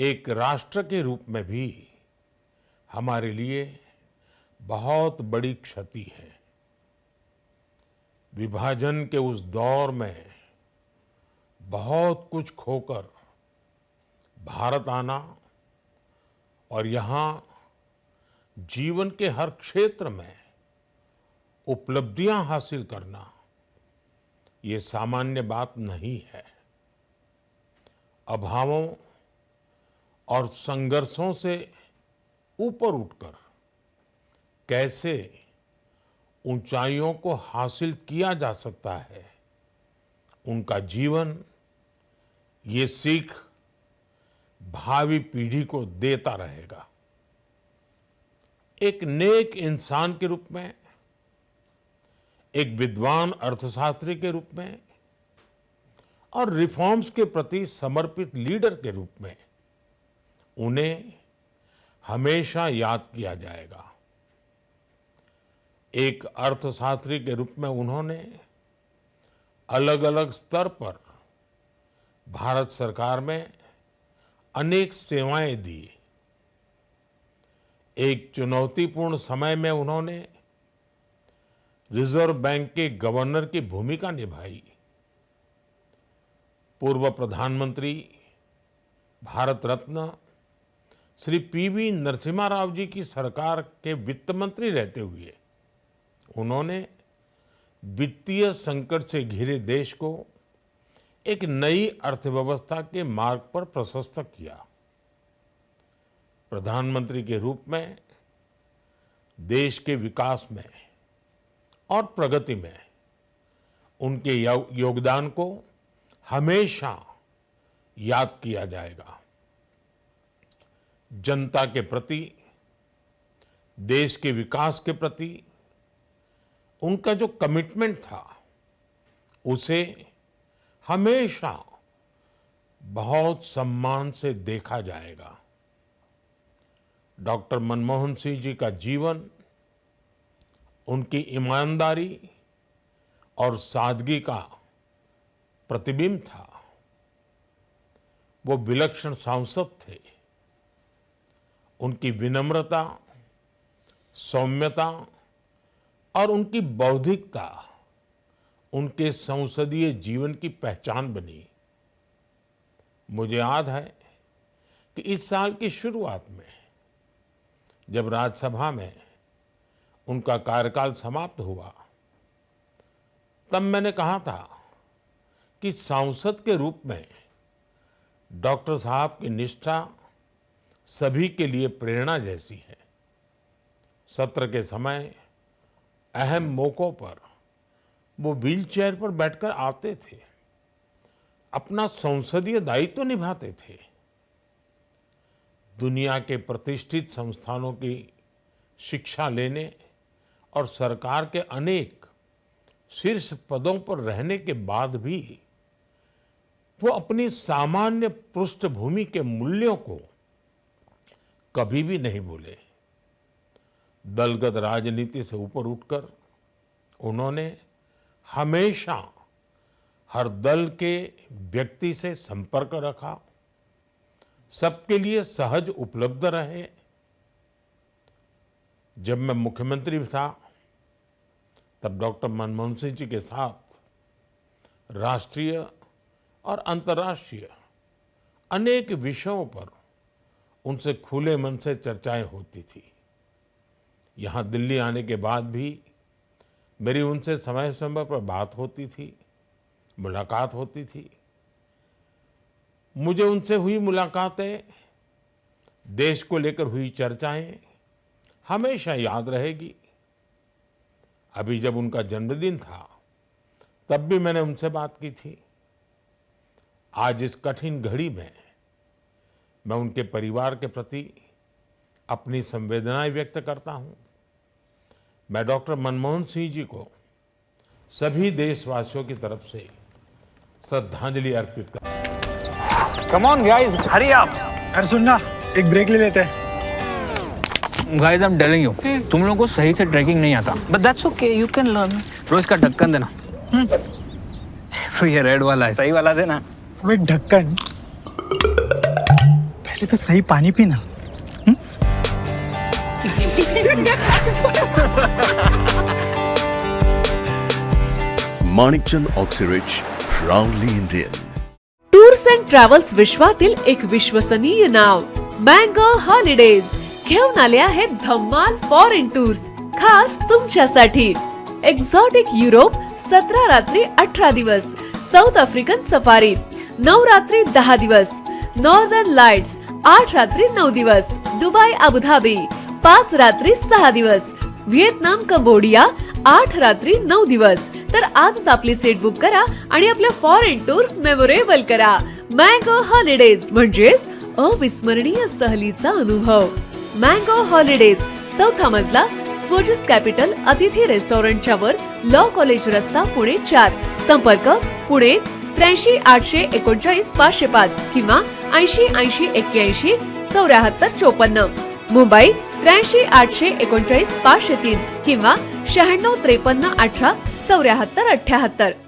एक राष्ट्र के रूप में भी हमारे लिए बहुत बड़ी क्षति है। विभाजन के उस दौर में बहुत कुछ खोकर भारत आना और यहाँ जीवन के हर क्षेत्र में उपलब्धियां हासिल करना, ये सामान्य बात नहीं है। अभावों और संघर्षों से ऊपर उठकर कैसे ऊंचाइयों को हासिल किया जा सकता है, उनका जीवन ये सीख भावी पीढ़ी को देता रहेगा। एक नेक इंसान के रूप में, एक विद्वान अर्थशास्त्री के रूप में और रिफॉर्म्स के प्रति समर्पित लीडर के रूप में उन्हें हमेशा याद किया जाएगा। एक अर्थशास्त्री के रूप में उन्होंने अलग अलग स्तर पर भारत सरकार में अनेक सेवाएं दी। एक चुनौतीपूर्ण समय में उन्होंने रिजर्व बैंक के गवर्नर की भूमिका निभाई। पूर्व प्रधानमंत्री भारत रत्न श्री पीवी नरसिम्हा राव जी की सरकार के वित्त मंत्री रहते हुए उन्होंने वित्तीय संकट से घिरे देश को एक नई अर्थव्यवस्था के मार्ग पर प्रशस्त किया। प्रधानमंत्री के रूप में देश के विकास में और प्रगति में उनके योगदान को हमेशा याद किया जाएगा। जनता के प्रति, देश के विकास के प्रति उनका जो कमिटमेंट था, उसे हमेशा बहुत सम्मान से देखा जाएगा। डॉक्टर मनमोहन सिंह जी का जीवन उनकी ईमानदारी और सादगी का प्रतिबिंब था। वो विलक्षण सांसद थे। उनकी विनम्रता, सौम्यता और उनकी बौद्धिकता उनके संसदीय जीवन की पहचान बनी। मुझे याद है कि इस साल की शुरुआत में जब राज्यसभा में उनका कार्यकाल समाप्त हुआ, तब मैंने कहा था कि सांसद के रूप में डॉक्टर साहब की निष्ठा सभी के लिए प्रेरणा जैसी है। सत्र के समय अहम मौकों पर वो व्हीलचेयर पर बैठकर आते थे, अपना संसदीय दायित्व निभाते थे। दुनिया के प्रतिष्ठित संस्थानों की शिक्षा लेने और सरकार के अनेक शीर्ष पदों पर रहने के बाद भी वो अपनी सामान्य पृष्ठभूमि के मूल्यों को कभी भी नहीं भूले। दलगत राजनीति से ऊपर उठकर उन्होंने हमेशा हर दल के व्यक्ति से संपर्क रखा, सबके लिए सहज उपलब्ध रहे। जब मैं मुख्यमंत्री था, तब डॉक्टर मनमोहन सिंह जी के साथ राष्ट्रीय और अंतर्राष्ट्रीय अनेक विषयों पर उनसे खुले मन से चर्चाएं होती थी। यहाँ दिल्ली आने के बाद भी मेरी उनसे समय समय पर बात होती थी, मुलाकात होती थी। मुझे उनसे हुई मुलाकातें, देश को लेकर हुई चर्चाएं हमेशा याद रहेगी। अभी जब उनका जन्मदिन था, तब भी मैंने उनसे बात की थी। आज इस कठिन घड़ी में मैं उनके परिवार के प्रति अपनी संवेदनाएं व्यक्त करता हूं। मैं डॉक्टर मनमोहन सिंह जी को सभी देशवासियों की तरफ से श्रद्धांजलि अर्पित करता हूं। Come on guys, hurry up. अरे सुनना, एक ब्रेक ले लेते हैं। Guys, I am telling you, तुम लोगों को सही से ट्रैकिंग नहीं आता। But that's okay, you can learn. रोज का ढक्कन देना। तो ये रेड वाला है, सही वाला देना। वो ढक्कन पहले तो सही पानी पीना। Manikchand Oxyrich, proudly Indian. Tours and travels विश्वातील एक विश्वसनीय नाव मँगो हॉलिडेज घेऊन आले आहेत धम्माल फॉरेन टूर्स खास तुमच्यासाठी। एक्झॉटिक युरोप 17 रात्री 18 दिवस, साऊथ आफ्रिकन सफारी 9 रात्री 10 दिवस, नॉर्दर्न लाईट्स 8 रात्री 9 दिवस, दुबई अबुधाबी 5 रात्री 6 दिवस, व्हिएतनाम कंबोडिया 8 रात्री 9 दिवस। तर आजच आपली सीट बुक करा आणि आपल्या फॉरेन टूर्स मेमोरेबल करा। मँगो हॉलिडेज म्हणजेच अविस्मरणीय सहलीचा अनुभव। मँगो हॉलिडेज, चौथा मजला, स्वोजिस कॅपिटल अतिथी रेस्टॉरंटच्या वर, लॉ कॉलेज रस्ता, पुणे 4। संपर्क पुणे 83 839 505 किंवा 80 80 81 74 54। मुंबई 83 839 503 किंवा 96 53 18 74 78।